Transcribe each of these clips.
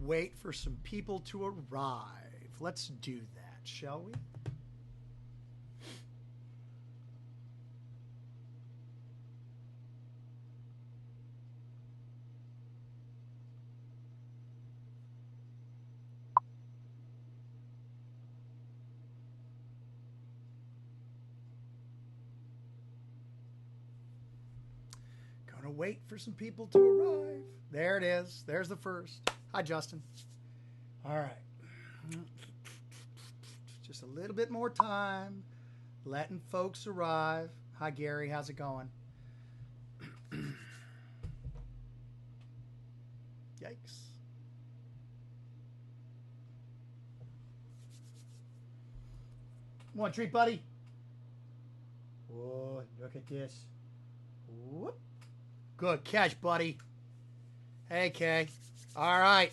wait for some people to arrive. Let's do that, shall we? Gonna wait for some people to arrive. There it is. There's the first. Hi, Justin. All right. Just a little bit more time. Letting folks arrive. Hi, Gary. How's it going? Yikes. Want a treat, buddy? Whoa, look at this. Whoop. Good catch, buddy. Hey, Kay. All right.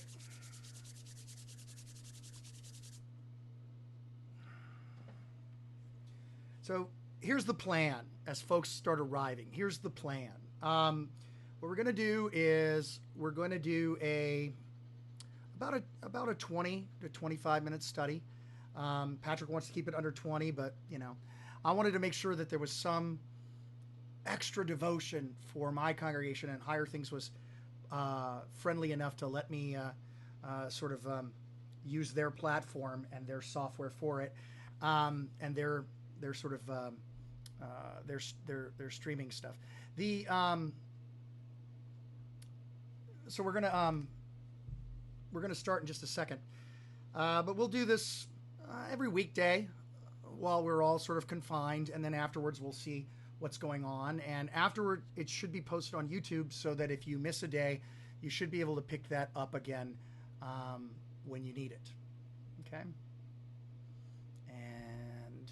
So here's the plan as folks start arriving. Here's the plan. What we're going to do is we're going to do about a 20 to 25 minute study. Patrick wants to keep it under 20, but I wanted to make sure that there was some extra devotion for my congregation, and Higher Things was friendly enough to let me use their platform and their software for it, and their sort of their streaming stuff. So we're gonna start in just a second, but we'll do this every weekday while we're all sort of confined, and then afterwards we'll see what's going on, and afterward it should be posted on YouTube so that if you miss a day, you should be able to pick that up again when you need it. Okay. And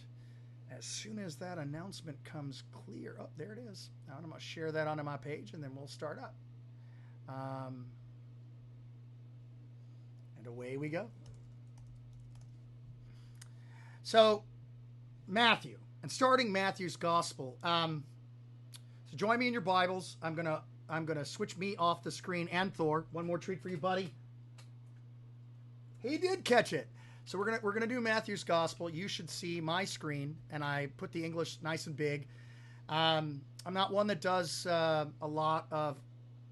as soon as that announcement comes clear, oh, there it is. Now I'm going to share that onto my page, and then we'll start up. And away we go. So, Matthew, and starting Matthew's Gospel. So join me in your Bibles. I'm gonna switch me off the screen and Thor. One more treat for you, buddy. He did catch it. So we're gonna do Matthew's Gospel. You should see my screen, and I put the English nice and big. I'm not one that does a lot of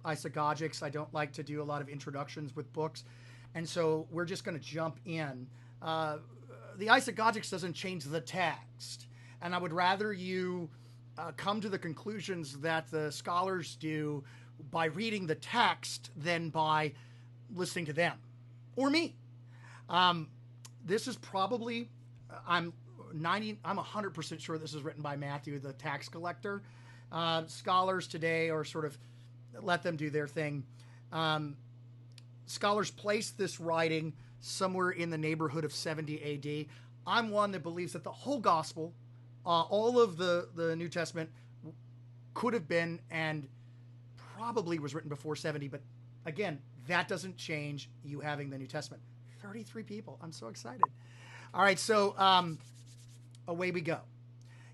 isagogics. I don't like to do a lot of introductions with books, and so we're just going to jump in. The isagogics doesn't change the text, and I would rather you come to the conclusions that the scholars do by reading the text than by listening to them or me. This is probably, I'm 100% sure this is written by Matthew, the tax collector. Scholars today are sort of let them do their thing. Scholars place this writing somewhere in the neighborhood of 70 AD. I'm one that believes that the whole gospel, all of the New Testament could have been and probably was written before 70, but again, that doesn't change you having the New Testament. 33 people. I'm so excited. All right, so away we go.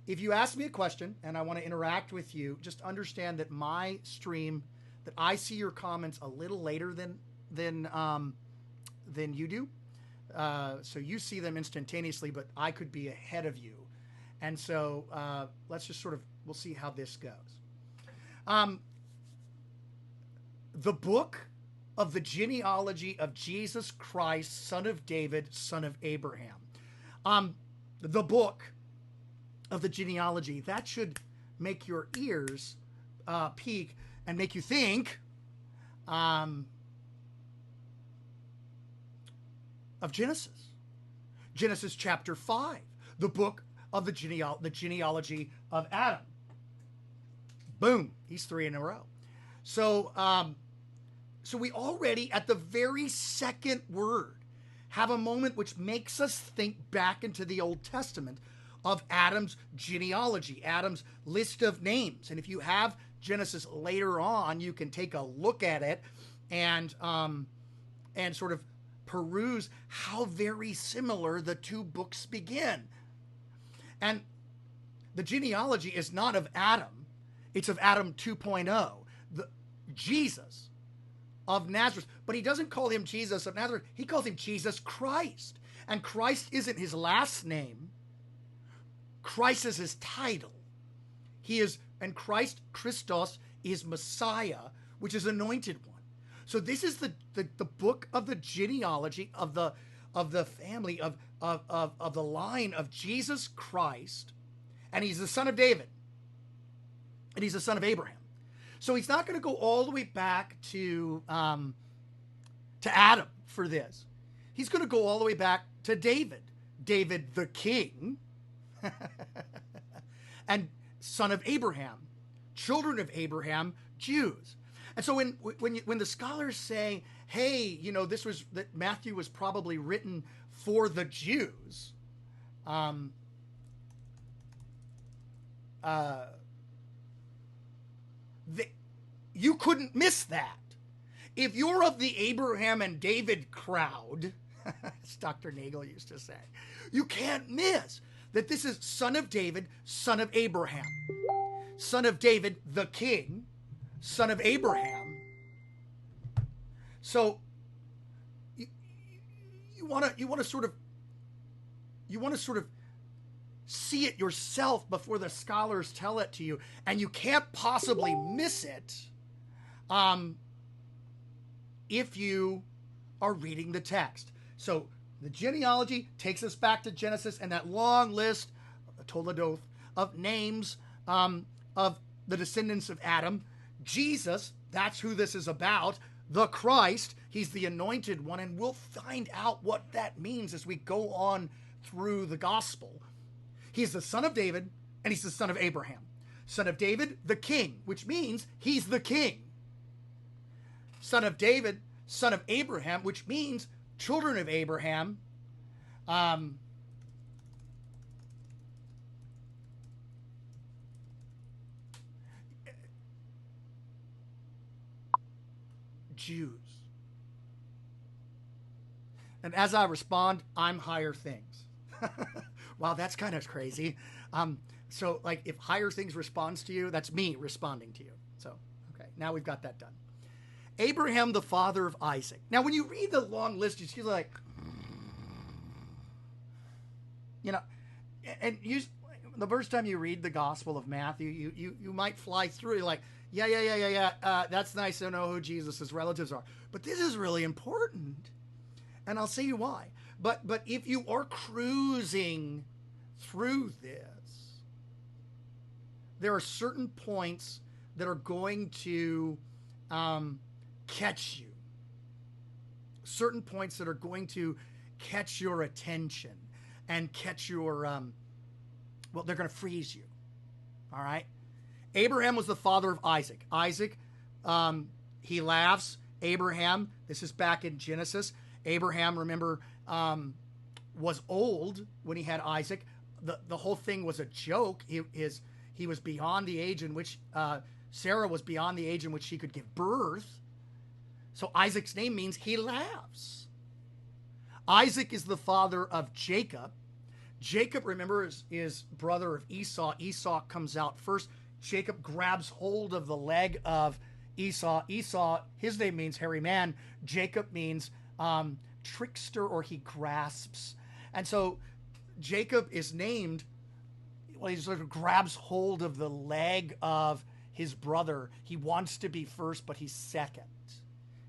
If you ask me a question and I want to interact with you, just understand that my stream, that I see your comments a little later than you do. So you see them instantaneously, but I could be ahead of you. And so let's just we'll see how this goes. The book of the genealogy of Jesus Christ, son of David, son of Abraham. The book of the genealogy, that should make your ears peak and make you think of Genesis. Genesis chapter 5, the book of the genealogy of Adam. Boom, he's 3 in a row. So we already, at the very second word, have a moment which makes us think back into the Old Testament of Adam's genealogy, Adam's list of names. And if you have Genesis later on, you can take a look at it and sort of peruse how very similar the two books begin. And the genealogy is not of Adam, it's of Adam 2.0. Jesus of Nazareth. But he doesn't call him Jesus of Nazareth. He calls him Jesus Christ. And Christ isn't his last name. Christ is his title. And Christ, Christos, is Messiah, which is anointed one. So this is the book of the genealogy of the family of the line of Jesus Christ, and he's the son of David, and he's the son of Abraham. So he's not going to go all the way back to Adam for this. He's going to go all the way back to David the king, and son of Abraham, children of Abraham, Jews. And so when the scholars say, hey, that Matthew was probably written for the Jews, you couldn't miss that. If you're of the Abraham and David crowd, as Dr. Nagel used to say, you can't miss that this is son of David, son of Abraham, son of David, the king, son of Abraham. So you want to sort of see it yourself before the scholars tell it to you, and you can't possibly miss it if you are reading the text. So the genealogy takes us back to Genesis and that long list, a Toledoth, of names of the descendants of Adam. Jesus, that's who this is about. The Christ, he's the anointed one, and we'll find out what that means as we go on through the gospel. He's the son of David, and he's the son of Abraham. Son of David, the king, which means he's the king. Son of David, son of Abraham, which means children of Abraham. Jews. And as I respond, I'm higher things. Wow, that's kind of crazy. So like if higher things responds to you, that's me responding to you. So, okay, now we've got that done. Abraham, the father of Isaac. Now, when you read the long list, you see like, and the first time you read the Gospel of Matthew, you might fly through it like, yeah. That's nice to know who Jesus' relatives are. But this is really important. And I'll say you why. But if you are cruising through this, there are certain points that are going to catch you. Certain points that are going to catch your attention and catch your, they're going to freeze you. All right? Abraham was the father of Isaac. Isaac, he laughs. Abraham, this is back in Genesis. Abraham, remember, was old when he had Isaac. The whole thing was a joke. He was beyond the age in which Sarah was beyond the age in which she could give birth. So Isaac's name means he laughs. Isaac is the father of Jacob. Jacob, remember, is brother of Esau. Esau comes out first. Jacob grabs hold of the leg of Esau. Esau, his name means hairy man. Jacob means trickster, or he grasps. And so Jacob is named, he sort of grabs hold of the leg of his brother. He wants to be first, but he's second.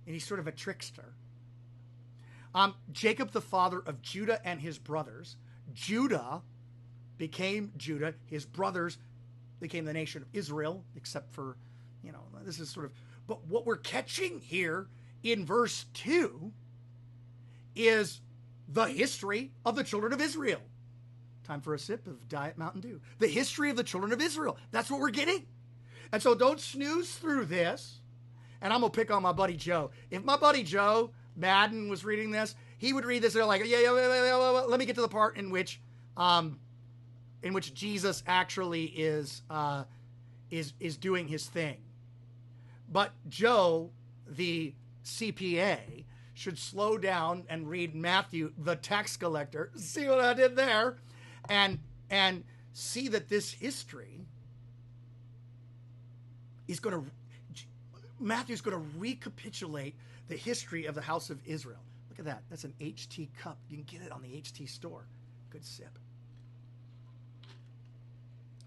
And he's sort of a trickster. Jacob, the father of Judah and his brothers. Judah became Judah. His brothers became the nation of Israel, except for, this is sort of, but what we're catching here in verse 2 is the history of the children of Israel. Time for a sip of Diet Mountain Dew. The history of the children of Israel. That's what we're getting. And so don't snooze through this. And I'm going to pick on my buddy Joe. If my buddy Joe Madden was reading this, he would read this and they're like, yeah, let me get to the part in which Jesus actually is doing his thing. But Joe, the CPA, should slow down and read Matthew, the tax collector. See what I did there? And see that this history is going to... Matthew's going to recapitulate the history of the house of Israel. Look at that. That's an HT cup. You can get it on the HT store. Good sip.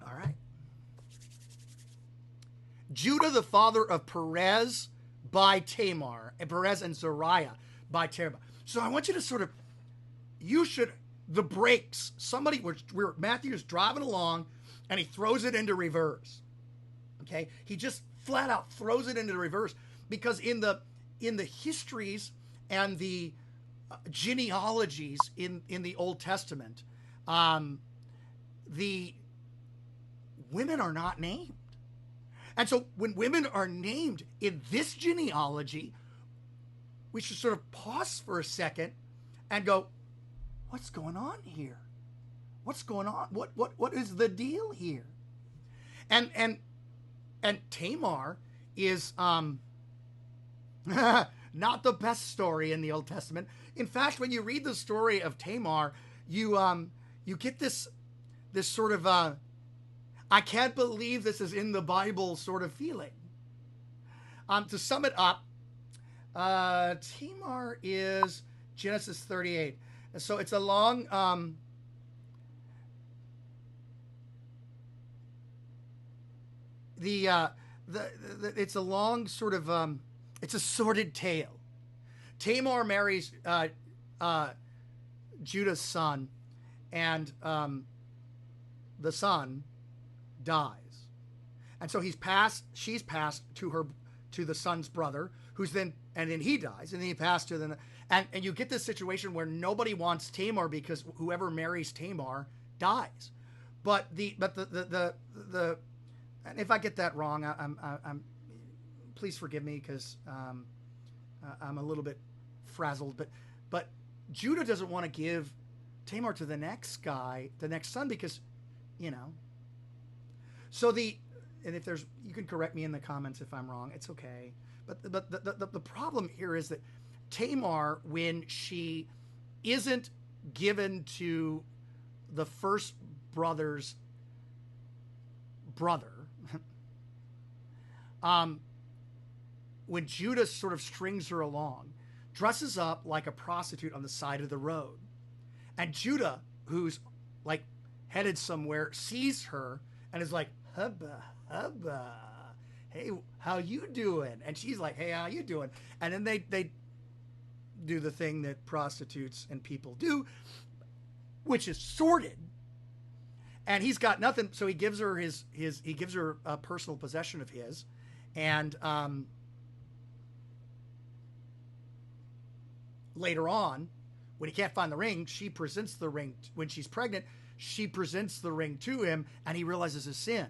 All right. Judah, the father of Perez by Tamar, and Perez and Zariah by Tamar. So I want you to sort of, the brakes. Somebody, where Matthew's driving along, and he throws it into reverse. Okay? He just flat out throws it into reverse, because in the histories and the genealogies in the Old Testament, the women are not named. And so when women are named in this genealogy, we should sort of pause for a second and go, what's going on here? What's going on? What is the deal here? And Tamar is not the best story in the Old Testament. In fact, when you read the story of Tamar, you get this sort of I can't believe this is in the Bible sort of feeling. To sum it up, Tamar is Genesis 38. So it's a long it's a long sort of it's a sordid tale. Tamar marries Judah's son, and the son dies, and so she's passed to the son's brother, and then he dies, and then he passed to the, and you get this situation where nobody wants Tamar because whoever marries Tamar dies, but the and if I get that wrong, I'm please forgive me, because I'm a little bit frazzled, but Judah doesn't want to give Tamar to the next son, because, so and if there's, you can correct me in the comments if I'm wrong, it's okay. But the problem here is that Tamar, when she isn't given to the first brother's brother, when Judah sort of strings her along, dresses up like a prostitute on the side of the road, and Judah, who's like headed somewhere, sees her and is like, hubba, hubba, hey, how you doing? And she's like, hey, how you doing? And then they do the thing that prostitutes and people do, which is sordid. And he's got nothing, so he gives her he gives her a personal possession of his, and later on, when he can't find the ring, she presents the ring. When she's pregnant, she presents the ring to him, and he realizes his sin.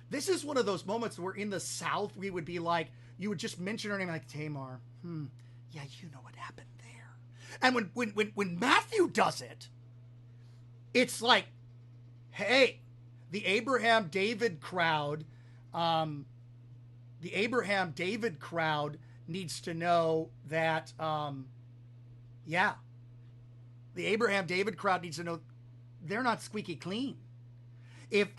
This is one of those moments where in the South, we would be like, you would just mention her name like, Tamar. Yeah, you know what happened there. And when Matthew does it, it's like, hey, the Abraham David crowd needs to know that, the Abraham David crowd needs to know they're not squeaky clean. If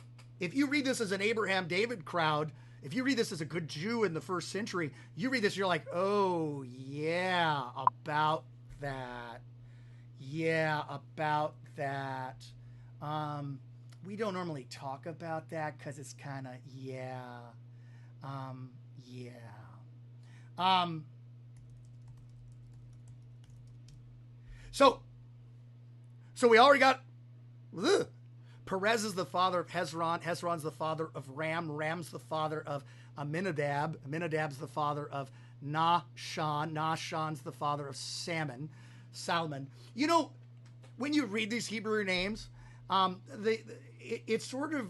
you read this as an Abraham David crowd, if you read this as a good Jew in the first century, you read this, you're like, oh, yeah, about that. Yeah, about that. We don't normally talk about that because it's kind of, So we already got, Perez is the father of Hezron. Hezron's the father of Ram. Ram's the father of Amminadab. Amminadab's the father of Nahshon. Nahshon's the father of Salmon. When you read these Hebrew names, it's sort of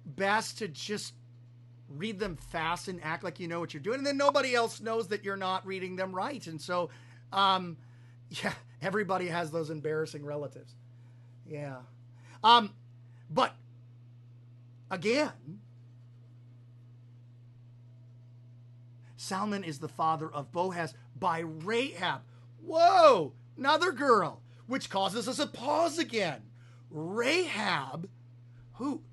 best to just read them fast and act like you know what you're doing, and then nobody else knows that you're not reading them right. And so, everybody has those embarrassing relatives. Yeah. But again, Salmon is the father of Boaz by Rahab. Whoa, another girl, which causes us a pause again. Rahab,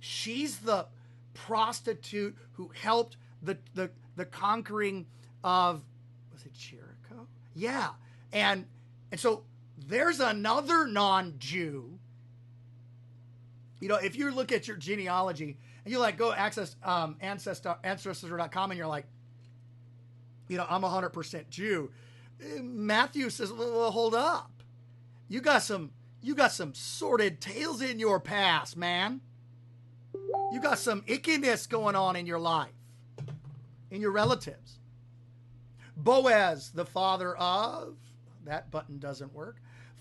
she's the prostitute who helped the conquering of, was it Jericho? Yeah. And so there's another non-Jew. You know, if you look at your genealogy and you like go access ancestry.com and you're like, you know, I'm 100% Jew. Matthew says, well, hold up. You got some sordid tales in your past, man. You got some ickiness going on in your life, in your relatives. Boaz, the father of, that button doesn't work.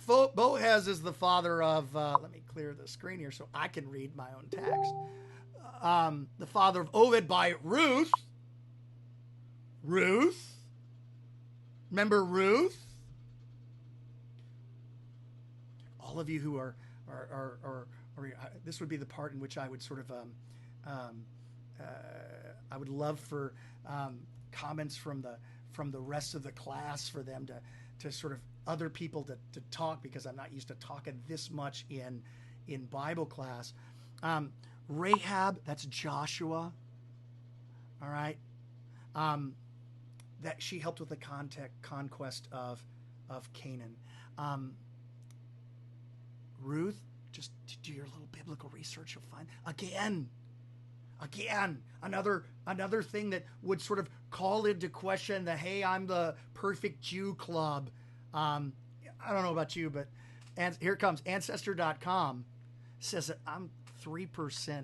Boaz is the father of, let me clear the screen here so I can read my own text. The father of Obed by Ruth. Ruth. Remember Ruth? All of you who are this would be the part in which I would sort of, I would love for comments from the rest of the class, for them to sort of other people to talk, because I'm not used to talking this much in Bible class. Rahab, that's Joshua. All right. That she helped with the conquest of Canaan. Ruth, just do your little biblical research, you'll find again another thing that would sort of call into question the, hey, I'm the perfect Jew club. I don't know about you, but here it comes. Ancestor.com says that I'm 3%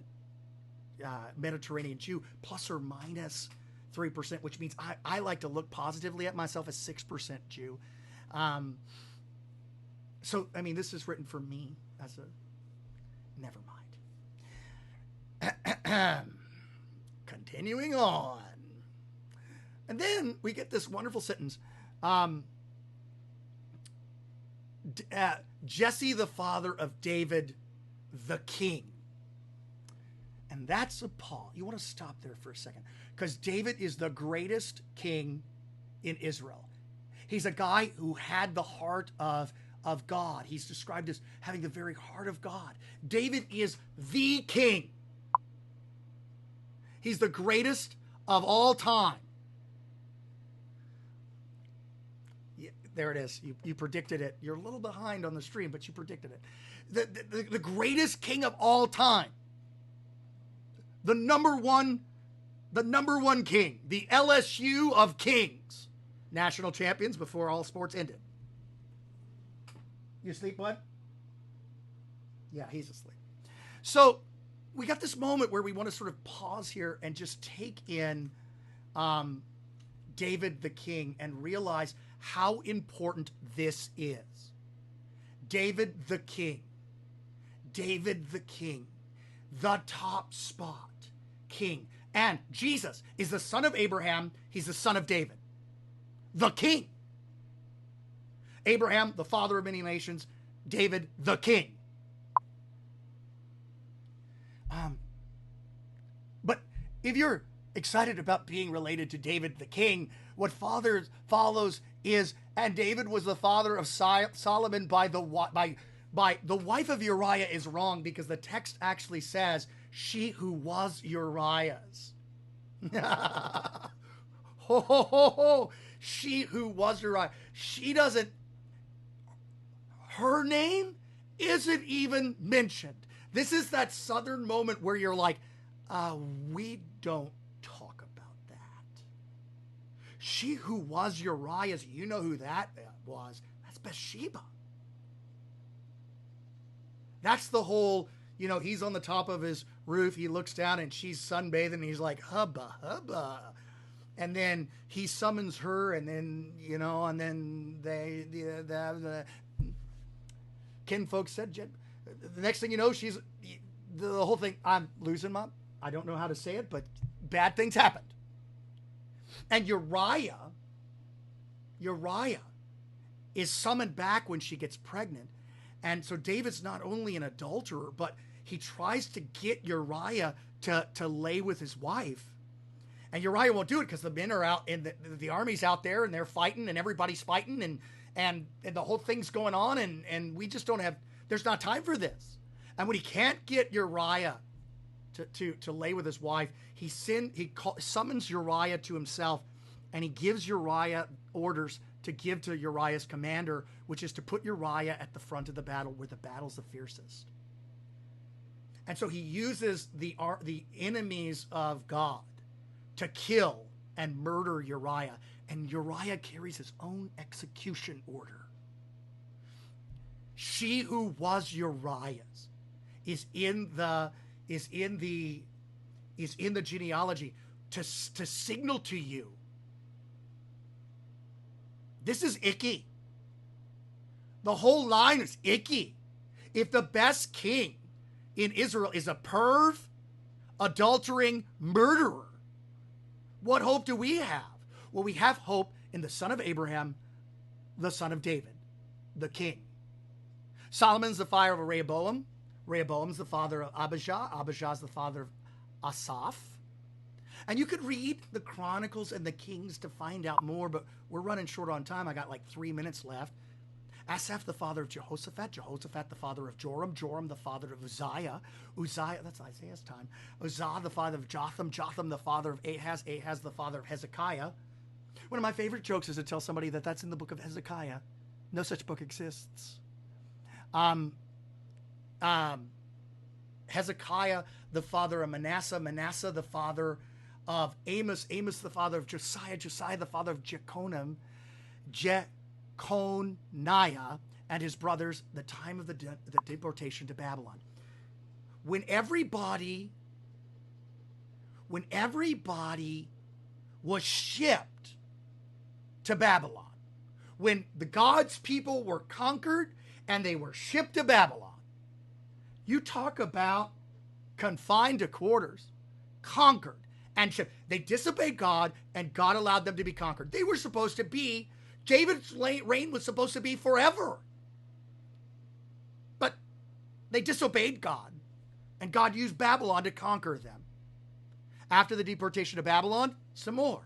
Mediterranean Jew, plus or minus 3%, which means I like to look positively at myself as 6% Jew. So, I mean, this is written for me as a, never mind. Continuing on. And then we get this wonderful sentence. Jesse, the father of David, the king. And that's a pause. You want to stop there for a second, because David is the greatest king in Israel. He's a guy who had the heart of God. He's described as having the very heart of God. David is the king. He's the greatest of all time. Yeah, there it is. You predicted it. You're a little behind on the stream, but you predicted it. The greatest king of all time. The number one king. The LSU of kings. National champions before all sports ended. You asleep, bud? Yeah, he's asleep. So we got this moment where we want to sort of pause here and just take in David the king and realize how important this is. David the king. David the king. The top spot king. And Jesus is the son of Abraham. He's the son of David. The king. Abraham, the father of many nations. David, the king. But if you're excited about being related to David, the king, what follows is, and David was the father of Solomon by the wife of Uriah is wrong, because the text actually says she who was Uriah's. Ho, ho, ho, ho. She who was Uriah. She doesn't, her name isn't even mentioned. This is that southern moment where you're like, we don't talk about that. She who was Uriah's, you know who that was. That's Bathsheba. That's the whole, he's on the top of his roof. He looks down and she's sunbathing and he's like, hubba, hubba. And then he summons her, and then, and then the kinfolk said, the next thing you know, she's, the whole thing, I'm losing I don't know how to say it, but bad things happened. And Uriah is summoned back when she gets pregnant. And so David's not only an adulterer, but he tries to get Uriah to lay with his wife. And Uriah won't do it because the men are out and the army's out there and they're fighting and everybody's fighting and the whole thing's going on and we just don't have, there's not time for this. And when he can't get Uriah to lay with his wife, he summons Uriah to himself And he gives Uriah orders to give to Uriah's commander, which is to put Uriah at the front of the battle where the battle's the fiercest. And so he uses the enemies of God to kill and murder Uriah. And Uriah carries his own execution order. She who was Uriah's is in the genealogy to signal to you. This is icky. The whole line is icky. If the best king in Israel is a perv, adultering murderer, what hope do we have? Well, we have hope in the son of Abraham, the son of David, the king. Solomon's the father of Rehoboam. Rehoboam's the father of Abijah. Abijah's the father of Asaph. And you could read the Chronicles and the Kings to find out more, but we're running short on time. I got like 3 minutes left. Asaph, the father of Jehoshaphat. Jehoshaphat, the father of Joram. Joram, the father of Uzziah. Uzziah, that's Isaiah's time. Uzziah, the father of Jotham. Jotham, the father of Ahaz. Ahaz, the father of Hezekiah. One of my favorite jokes is to tell somebody that that's in the book of Hezekiah. No such book exists. Hezekiah, the father of Manasseh. Manasseh, the father of Amos. Amos, the father of Josiah. Josiah, the father of Jeconiah. Jeconiah and his brothers, the time of the deportation to Babylon. When everybody was shipped to Babylon, when the God's people were conquered and they were shipped to Babylon, you talk about confined to quarters, conquered and shipped. They disobeyed God and God allowed them to be conquered. They were supposed to be, David's reign was supposed to be forever. But they disobeyed God and God used Babylon to conquer them. After the deportation to Babylon, some more.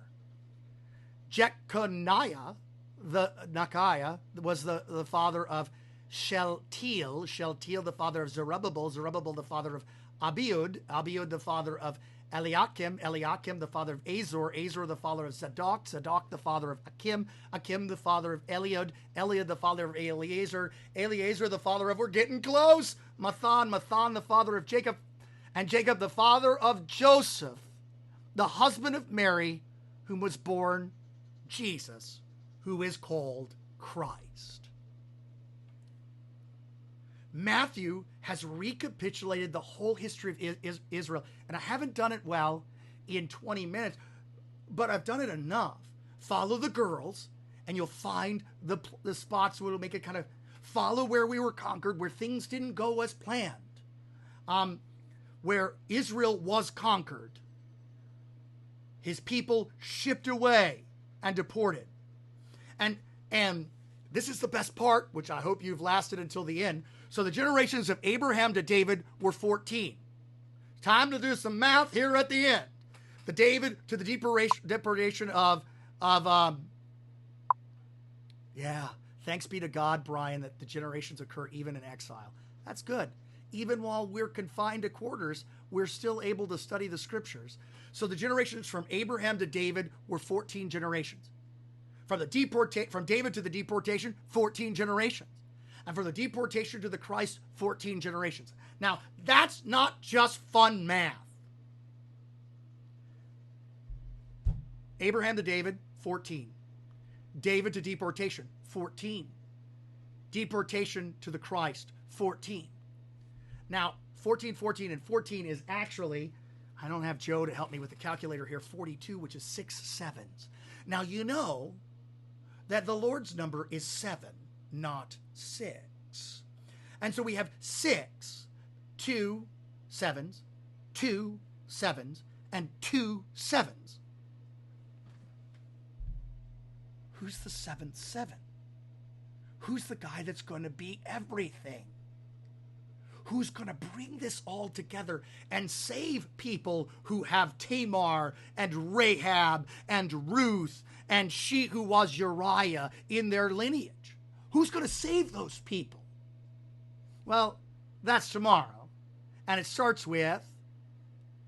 Jeconiah, the Nakiah, was the father of Shealtiel. Shealtiel, the father of Zerubbabel. Zerubbabel, the father of Abiud. Abiud, the father of Eliakim. Eliakim, the father of Azor. Azor, the father of Zadok. Zadok, the father of Akim. Akim, the father of Eliud. Eliud, the father of Eleazar. Eleazar, the father of, we're getting close, Mathan. Mathan, the father of Jacob. And Jacob, the father of Joseph, the husband of Mary, whom was born Jesus, who is called Christ. Matthew has recapitulated the whole history of Israel, and I haven't done it well in 20 minutes, but I've done it enough. Follow the girls, and you'll find the spots where it'll make it kind of follow where we were conquered, where things didn't go as planned, where Israel was conquered, his people shipped away and deported. And this is the best part, which I hope you've lasted until the end. So the generations of Abraham to David were 14. Time to do some math here at the end. The David to the deportation of thanks be to God, Brian, that the generations occur even in exile. That's good. Even while we're confined to quarters, we're still able to study the scriptures. So the generations from Abraham to David were 14 generations. From David to the deportation, 14 generations. And from the deportation to the Christ, 14 generations. Now, that's not just fun math. Abraham to David, 14. David to deportation, 14. Deportation to the Christ, 14. Now, 14, 14, and 14 is actually, I don't have Joe to help me with the calculator here, 42, which is 6 sevens. Now, you know that the Lord's number is 7, not 6. And so we have 6, 2 sevens, 2 sevens, and 2 sevens. Who's the 7th 7? Who's the guy that's going to be everything? Who's going to bring this all together and save people who have Tamar and Rahab and Ruth and she who was Uriah in their lineage? Who's going to save those people? Well, that's tomorrow. And it starts with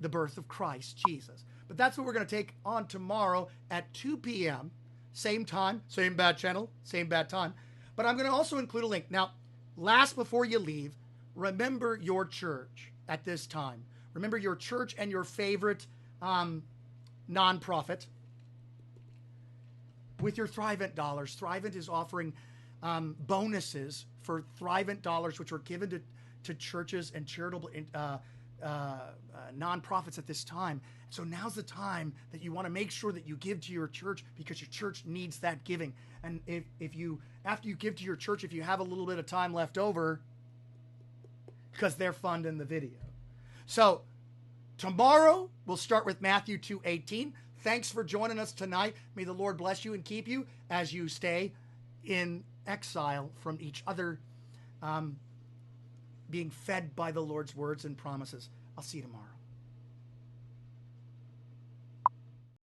the birth of Christ Jesus. But that's what we're going to take on tomorrow at 2 p.m. Same time, same bad channel, same bad time. But I'm going to also include a link. Now, last before you leave, remember your church at this time. Remember your church and your favorite nonprofit. With your Thrivent dollars, Thrivent is offering bonuses for Thrivent dollars, which are given to churches and charitable nonprofits at this time. So now's the time that you want to make sure that you give to your church, because your church needs that giving. And if you, after you give to your church, if you have a little bit of time left over, because they're funding the video. So tomorrow we'll start with Matthew 2:18. Thanks for joining us tonight. May the Lord bless you and keep you as you stay in exile from each other, being fed by the Lord's words and promises. I'll see you tomorrow.